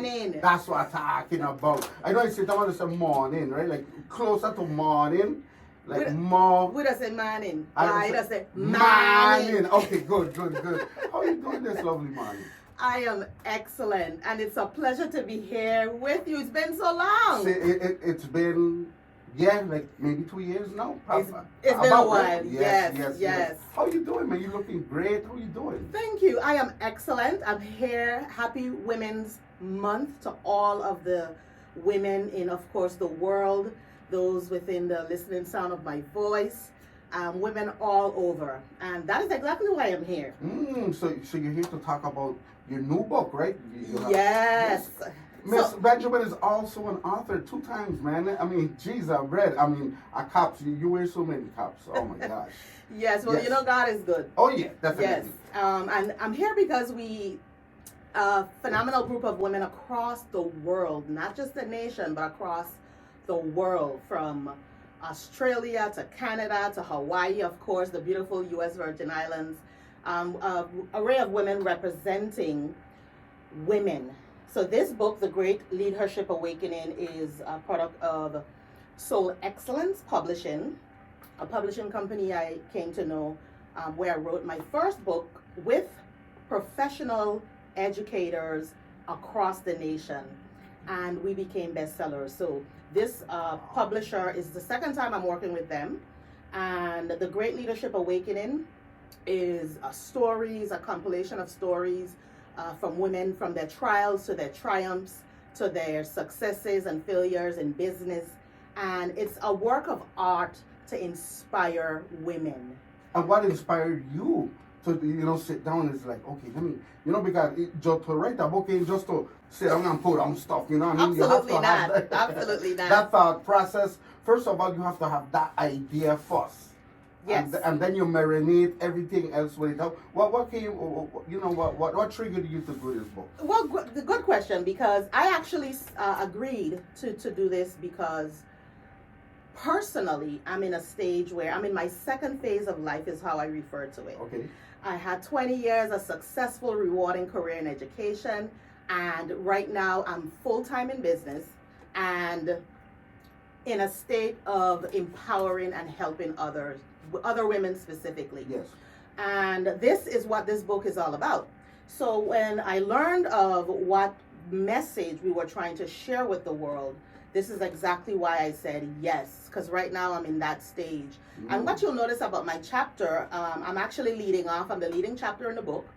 Morning. That's what I'm talking about. I know I said I want to say morning, right? Like closer to morning. Like more. We don't say morning. I don't say morning. Okay, good. How are you doing this lovely morning? I am excellent, and it's a pleasure to be here with you. It's been so long. See, it's been, like maybe 2 years now. It's been a while. Right? Yes. How are you doing, man? You're looking great. How are you doing? Thank you. I am excellent. I'm here. Happy Women's Month to all of the women in, of course, the world, those within the listening sound of my voice. Women all over, and that is exactly why I'm here. So you're here to talk about your new book, right? Yes. Miss Benjamin is also an author 2 times, man. I mean, geez, I've read. I mean, caps. You wear so many caps. Oh my gosh. Yes. Well, you know, God is good. Oh yeah, definitely. Yes. And I'm here because we, a phenomenal group of women across the world, not just the nation, but across the world, from Australia to Canada to Hawaii, of course, the beautiful U.S. Virgin Islands, array of women representing women. So this book, The Great LeadHERship Awakening, is a product of Soul Excellence Publishing, a publishing company I came to know, where I wrote my first book with professional educators across the nation, and we became bestsellers. So this publisher is the second time I'm working with them, and The Great LeadHERship Awakening is a compilation of stories from women, from their trials to their triumphs to their successes and failures in business, and it's a work of art to inspire women. And what inspired you to sit down? Is like, okay, let me, because just to write a book ain't just to sit down and put on stuff, you know what I mean? Absolutely you have to not. Have that, Absolutely not. That thought process. First of all, you have to have that idea first. Yes. And then you marinate everything else with it. What came, what triggered you to do this book? Well, good question, because I actually agreed to do this because personally, I'm in a stage where I'm in my second phase of life, is how I refer to it. Okay. I had 20 years, a successful, rewarding career in education, and right now I'm full-time in business and in a state of empowering and helping other women specifically. Yes. And this is what this book is all about. So when I learned of what message we were trying to share with the world, this is exactly why I said yes, because right now I'm in that stage. And what you'll notice about my chapter, I'm actually leading off. I'm the leading chapter in the book,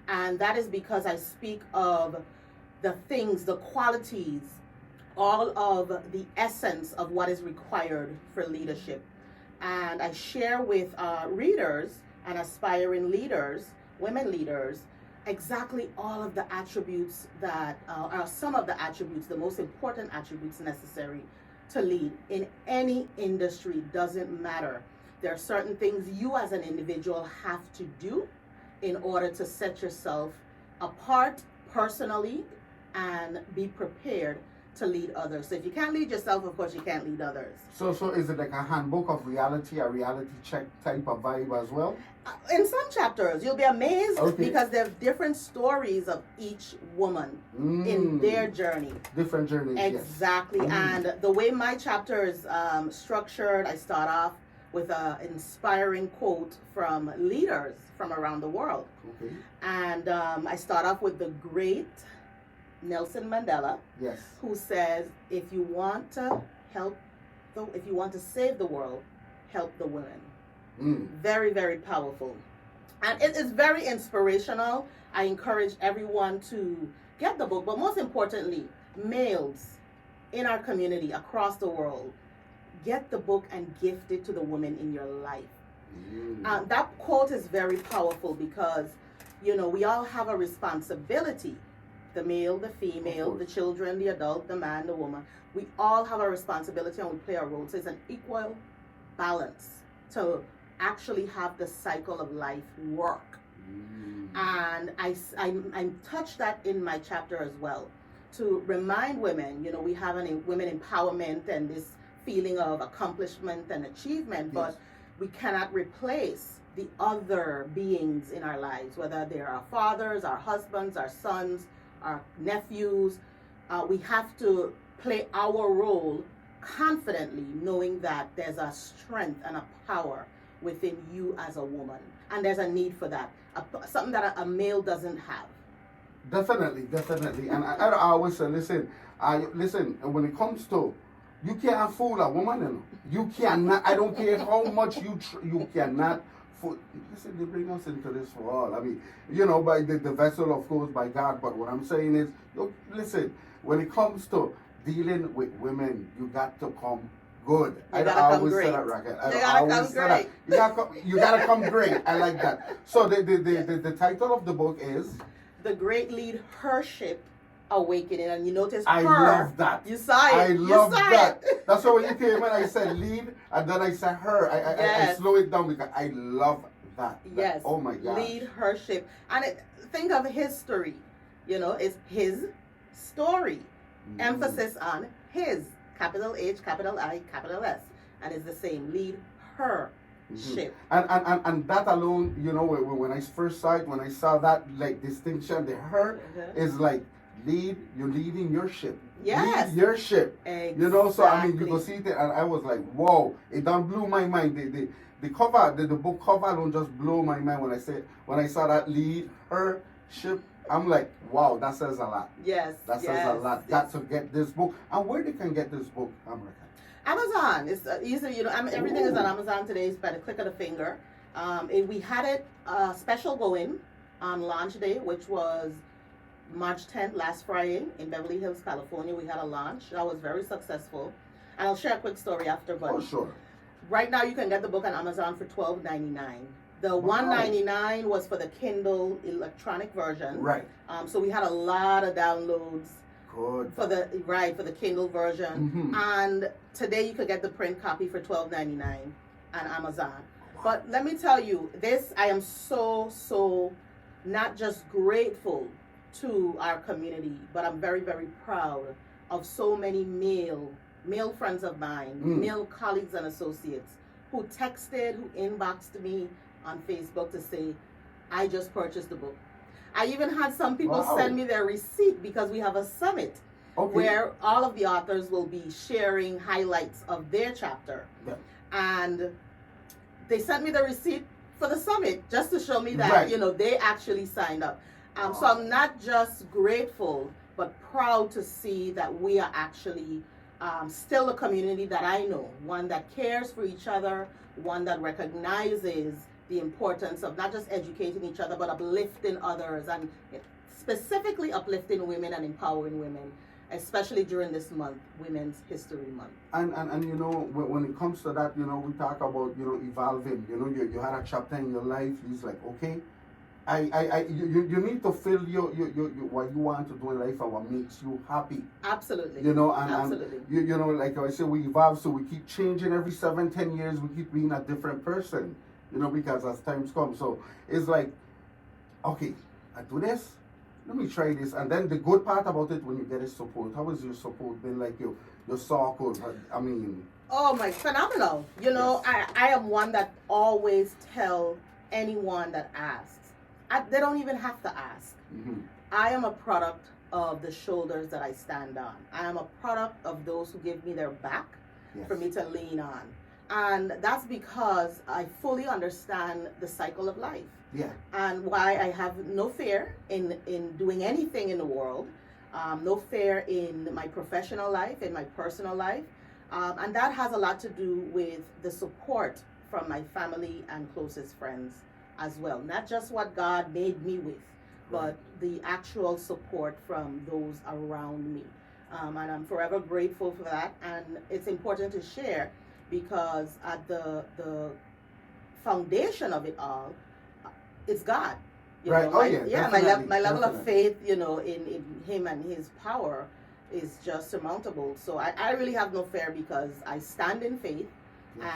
and that is because I speak of the things, the qualities, all of the essence of what is required for leadership. And I share with readers and aspiring leaders, women leaders, exactly all of the attributes that are some of the attributes, the most important attributes necessary to lead in any industry. Doesn't matter. There are certain things you as an individual have to do in order to set yourself apart personally and be prepared to lead others. So if you can't lead yourself, of course you can't lead others. So is it like a handbook of reality, a reality check type of vibe as well? In some chapters, you'll be amazed because there are different stories of each woman in their journey. Different journeys, exactly. Yes. And the way my chapter is structured, I start off with an inspiring quote from leaders from around the world. Okay. And I start off with the great Nelson Mandela, yes, who says, if you want to save the world, help the women. Very, very powerful. And it is very inspirational. I encourage everyone to get the book, but most importantly, males in our community across the world, get the book and gift it to the women in your life. That quote is very powerful because, we all have a responsibility. The male, the female, the children, the adult, the man, the woman. We all have a responsibility and we play a role. So it's an equal balance to actually have the cycle of life work. And I touch that in my chapter as well, to remind women, we have women empowerment and this feeling of accomplishment and achievement, but we cannot replace the other beings in our lives, whether they're our fathers, our husbands, our sons, our nephews, we have to play our role confidently, knowing that there's a strength and a power within you as a woman, and there's a need for that, something that a male doesn't have. Definitely. And I always say, listen, when it comes to, you can't fool a woman, you know. You cannot, I don't care how much you cannot fool. Listen, they bring us into this world. I mean, you know, by the vessel, of course, by God. But what I'm saying is, listen, when it comes to dealing with women, you got to come good. You gotta come great. Say that, Racquel. You gotta come great. You gotta come great. I like that. So the title of the book is The Great LeadHERship Awakening, and you notice I her. love that. You saw it. I love that. It. That's why when you came in, I said lead, and then I said her. I slow it down because I love that. Yes. Oh my God. LeadHERship, and think of history. You know, it's his story. Emphasis on his, capital H, capital I, capital S, and it's the same. LeadHERship. And that alone, you know, when I first saw it, when I saw that like distinction, the her is like lead. You're leading your ship. Yes. Lead your ship. Exactly. You know, so I mean, you go see it, and I was like, whoa! It done blew my mind. The cover, the book cover, don't just blow my mind when I saw that lead her ship. I'm like, wow, that says a lot. Yes. That says a lot. Got to get this book. And where they can get this book, America? Amazon. It's easy, you know. Everything is on Amazon today. It's by the click of the finger. We had it special going on launch day, which was March 10th, last Friday in Beverly Hills, California. We had a launch that was very successful. And I'll share a quick story after. But sure. Right now, you can get the book on Amazon for $12.99. The $1.99 was for the Kindle electronic version. Right. So we had a lot of downloads. Good. For the Kindle version. And today you could get the print copy for $12.99 on Amazon. Wow. But let me tell you, I am so not just grateful to our community, but I'm very, very proud of so many male friends of mine, male colleagues and associates who texted, who inboxed me on Facebook to say, I just purchased the book. I even had some people send me their receipt because we have a summit where all of the authors will be sharing highlights of their chapter. Yeah. And they sent me the receipt for the summit just to show me that, you know, they actually signed up. So I'm not just grateful, but proud to see that we are actually still a community that I know, one that cares for each other, one that recognizes the importance of not just educating each other, but uplifting others, and specifically uplifting women and empowering women, especially during this month, Women's History Month. And you know, when it comes to that, you know, we talk about, you know, evolving. You know, you had a chapter in your life. He's like, okay, you need to fill your what you want to do in life and what makes you happy. Absolutely. You know, absolutely. And you know, like I said, we evolve, so we keep changing every 7-10 years. We keep being a different person. You know, because as times come, so it's like, okay, I do this, let me try this, and then the good part about it, when you get his support, how has your support been, like your circle? I mean, oh my, phenomenal. You know, yes. I am one that always tell anyone that asks, they don't even have to ask. I am a product of the shoulders that I stand on. I am a product of those who give me their back for me to lean on. And that's because I fully understand the cycle of life. Yeah. And why I have no fear in doing anything in the world, no fear in my professional life, in my personal life. And that has a lot to do with the support from my family and closest friends as well. Not just what God made me with, but the actual support from those around me. And I'm forever grateful for that. And it's important to share, because at the foundation of it all, it's God. You know, my level of faith, you know, in Him and His power is just surmountable. So I really have no fear, because I stand in faith,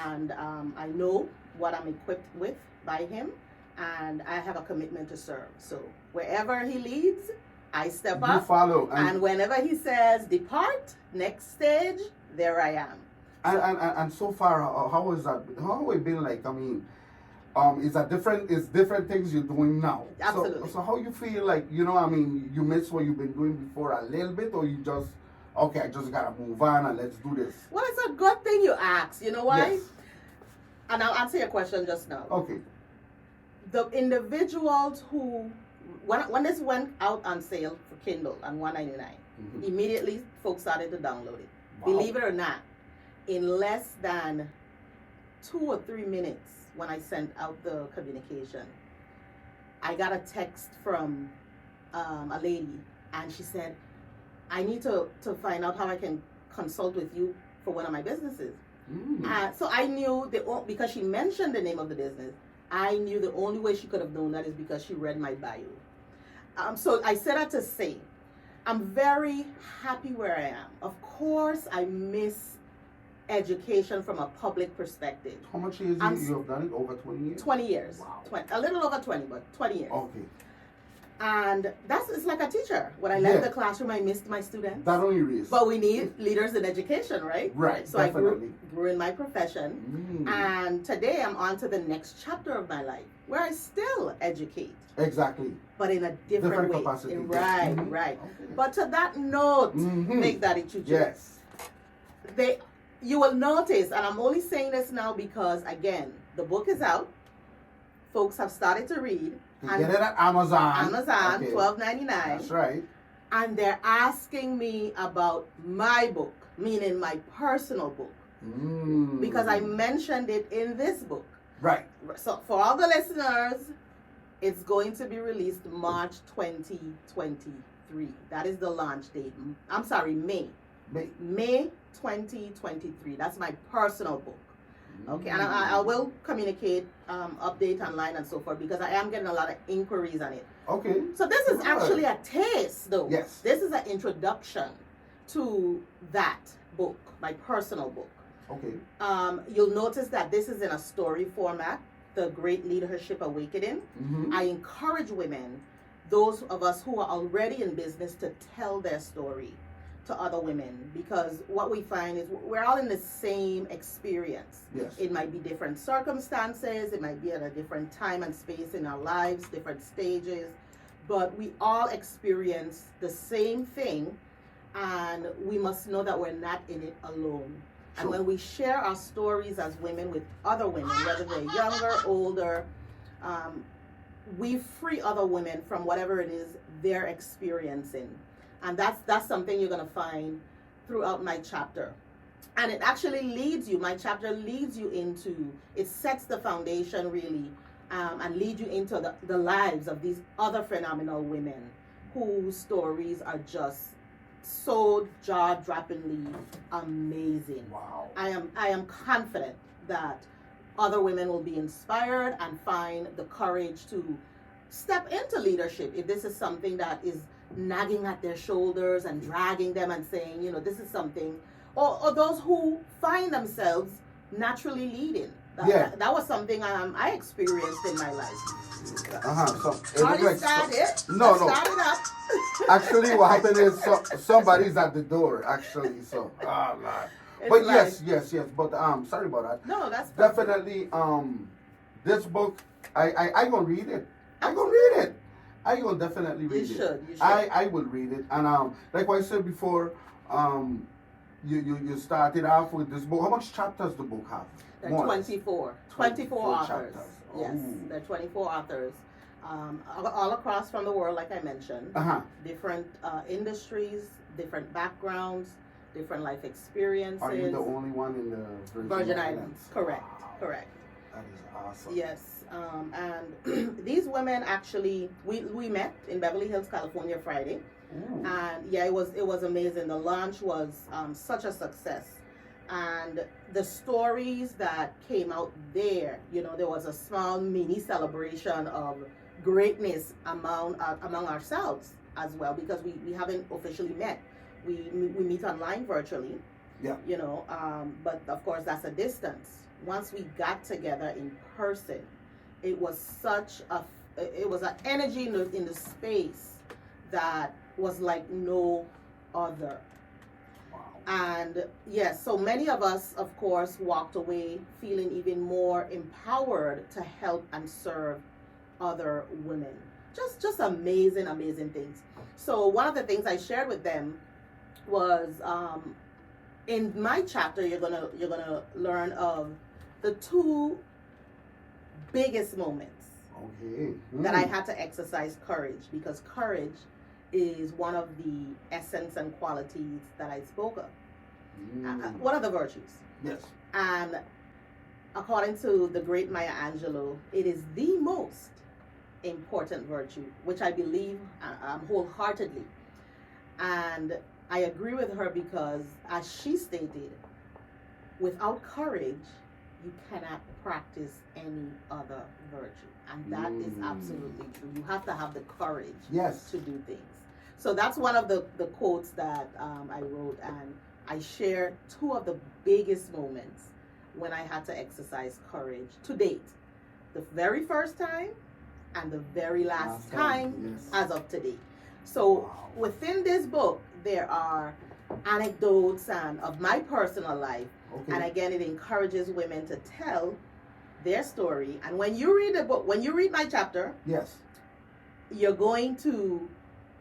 and I know what I'm equipped with by Him, and I have a commitment to serve. So wherever He leads, I step up. Follow. And whenever He says, depart, next stage, there I am. And so far, how is that? How have it been like? I mean, it's different things you're doing now. Absolutely. So how you feel like, I mean, you miss what you've been doing before a little bit, or you just, okay, I just gotta move on and let's do this? Well, it's a good thing you asked. You know why? Yes. And I'll answer your question just now. Okay. The individuals who, when this went out on sale for Kindle on $1.99, immediately folks started to download it. Wow. Believe it or not, in less than 2 or 3 minutes when I sent out the communication, I got a text from a lady, and she said, I need to find out how I can consult with you for one of my businesses. So I knew, because she mentioned the name of the business, I knew the only way she could have known that is because she read my bio. So I said that to say, I'm very happy where I am. Of course, I miss education from a public perspective. How much years you have done it? Over 20 years? 20 years. Wow. A little over 20, but 20 years. Okay. And it's like a teacher. When I left the classroom, I missed my students. That only is. But we need leaders in education, right? Right, So definitely. I grew in my profession. And today I'm on to the next chapter of my life, where I still educate. Exactly. But in a different way. Capacity. Right, right. Okay. But to that note, Big Daddy Chucho. Yes. You will notice, and I'm only saying this now because, again, the book is out. Folks have started to read. You get it at Amazon. Amazon, okay. $12.99. That's right. And they're asking me about my book, meaning my personal book. Because I mentioned it in this book. Right. So for all the listeners, it's going to be released March 2023. That is the launch date. I'm sorry, May 2023. That's my personal book. Okay, and I will communicate, update online and so forth, because I am getting a lot of inquiries on it. Okay. So this is actually a taste, though. Yes. This is an introduction to that book, my personal book. Okay. You'll notice that this is in a story format, The Great LeadHERship Awakening. I encourage women, those of us who are already in business, to tell their story to other women, because what we find is we're all in the same experience. Yes. It might be different circumstances, it might be at a different time and space in our lives, different stages, but we all experience the same thing, and we must know that we're not in it alone. True. And when we share our stories as women with other women, whether they're younger, older, we free other women from whatever it is they're experiencing. And that's something you're going to find throughout my chapter. And it actually leads you, my chapter leads you into, it sets the foundation really, and leads you into the lives of these other phenomenal women whose stories are just so jaw-droppingly amazing. Wow. I am confident that other women will be inspired and find the courage to step into leadership if this is something that is nagging at their shoulders and dragging them and saying, this is something, or those who find themselves naturally leading. That was something I experienced in my life. So Already started? No. Started up. Actually, what happened is somebody's at the door. Actually, so Lord. But like, yes. But sorry about that. No, that's definitely this book. I gonna read it. I gonna read it. I will definitely read it. You should. I will read it. And like what I said before, you started off with this book. How much chapters the book have? There are 24. 24 authors. Chapters. Yes, there are 24 authors. All across from the world, like I mentioned. Different industries, different backgrounds, different life experiences. Are you the only one in the Virgin Islands? Correct. Wow. Correct. That is awesome. Yes. And these women actually, we met in Beverly Hills, California, Friday. Ooh. And yeah, it was amazing. The launch was such a success. And the stories that came out there, there was a small mini celebration of greatness among ourselves as well, because we haven't officially met. We meet online virtually. Yeah. But of course that's a distance. Once we got together in person, it was an energy in the space that was like no other. Wow. And yes, so many of us, of course, walked away feeling even more empowered to help and serve other women. Just amazing, amazing things. So one of the things I shared with them was in my chapter, you're gonna learn of the two biggest moments Okay. that I had to exercise courage, because courage is one of the essence and qualities that I spoke of. One of the virtues. Yes. And according to the great Maya Angelou, it is the most important virtue, which I believe wholeheartedly. And I agree with her because, as she stated, without courage, you cannot practice any other virtue. And that is absolutely true. You have to have the courage Yes. to do things. So that's one of the quotes that I wrote, and I shared two of the biggest moments when I had to exercise courage to date. The very first time and the very last time, yes. as of today. So within this book, there are anecdotes and of my personal life. Okay. And again, it encourages women to tell their story. And when you read the book, when you read my chapter, Yes. you're going to,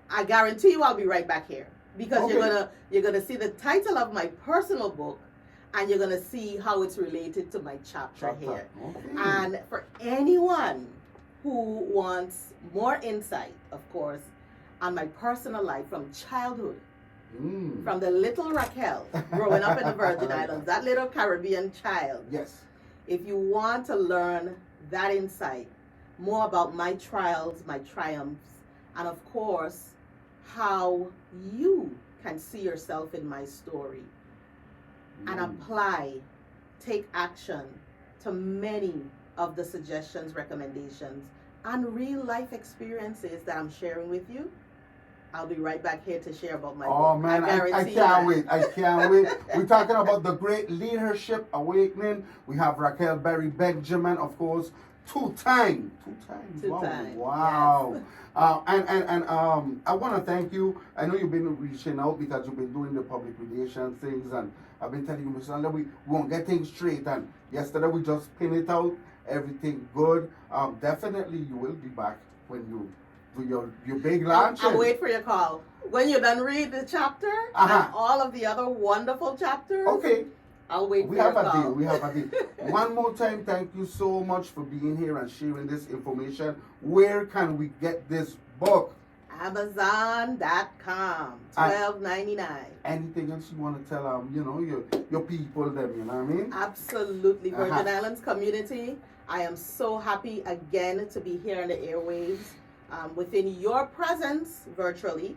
I guarantee you I'll be right back here, because Okay. you're gonna see the title of my personal book, and you're gonna see how it's related to my chapter here. Okay. And for anyone who wants more insight, of course, on my personal life from childhood, from the little Racquel growing up in the Virgin Islands, that little Caribbean child. Yes. If you want to learn that insight, more about my trials, my triumphs, and of course, how you can see yourself in my story and apply, take action to many of the suggestions, recommendations, and real life experiences that I'm sharing with you, I'll be right back here to share about my book. Man, I guarantee can't wait. I can't wait. We're talking about the great leadership awakening. We have Racquel Berry Benjamin, of course, two times. Wow. Yes. I want to thank you. I know you've been reaching out because you've been doing the public relations things, and I've been telling you, Mr. Sandler, we won't get things straight. And yesterday we just pinned it out. Everything good. Definitely you will be back when you do your big launch. I'll wait for your call. When you're done read the chapter and all of the other wonderful chapters, okay, I'll wait for we your have call. a deal. We have a deal. One more time, thank you so much for being here and sharing this information. Where can we get this book? Amazon.com, $12.99. Anything else you want to tell your people them, you know what I mean? Absolutely. Virgin Islands community, I am so happy again to be here on the airwaves, within your presence virtually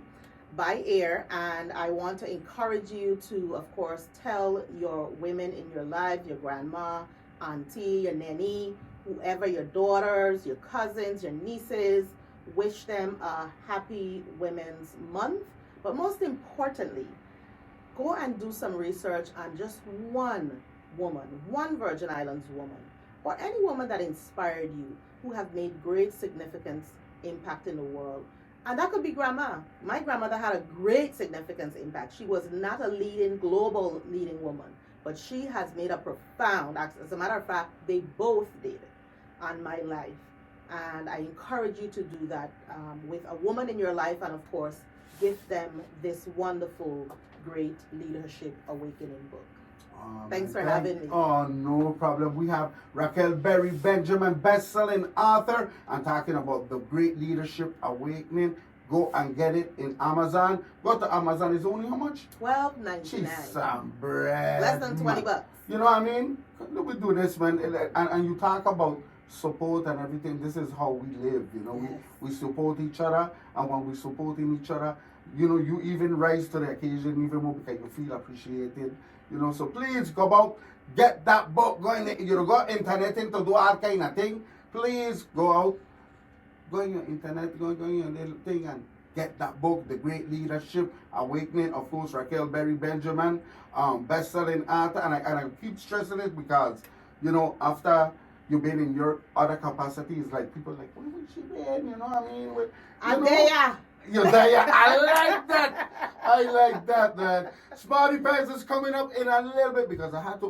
by air, and I want to encourage you to, of course, tell your women in your life, your grandma, auntie, your nanny, whoever, your daughters, your cousins, your nieces, wish them a happy Women's Month. But most importantly, go and do some research on just one woman, one Virgin Islands woman, or any woman that inspired you, who have made great significance, impact in the world. And that could be grandma. My grandmother had a great significance impact. She was not a global leading woman, but she has made a profound, as a matter of fact, they both did, on my life. And I encourage you to do that with a woman in your life, and of course, give them this wonderful, great leadership awakening book. Thanks for having me. Oh, no problem. We have Racquel Berry Benjamin, best-selling author, and talking about the great leadership awakening. Go and get it in Amazon. Go to Amazon. It's only how much? $12.99. Jeez, some bread. Less than $20. You know what I mean? We do this, man. And you talk about support and everything. This is how we live. You know, Yes. we support each other, and when we supporting each other, you know, you even rise to the occasion even more because you feel appreciated. You know, so please go out, get that book going. You go internet to do all kind of thing. Please go out, go on your internet, go on your little thing and get that book, The Great Leadership Awakening. Of course, Racquel Berry Benjamin, best-selling author, and I keep stressing it because, you know, after you've been in your other capacities, like people like, where would she been? You know what I mean? You're there. I like that. I like that, man. Smarty Pants is coming up in a little bit because I had to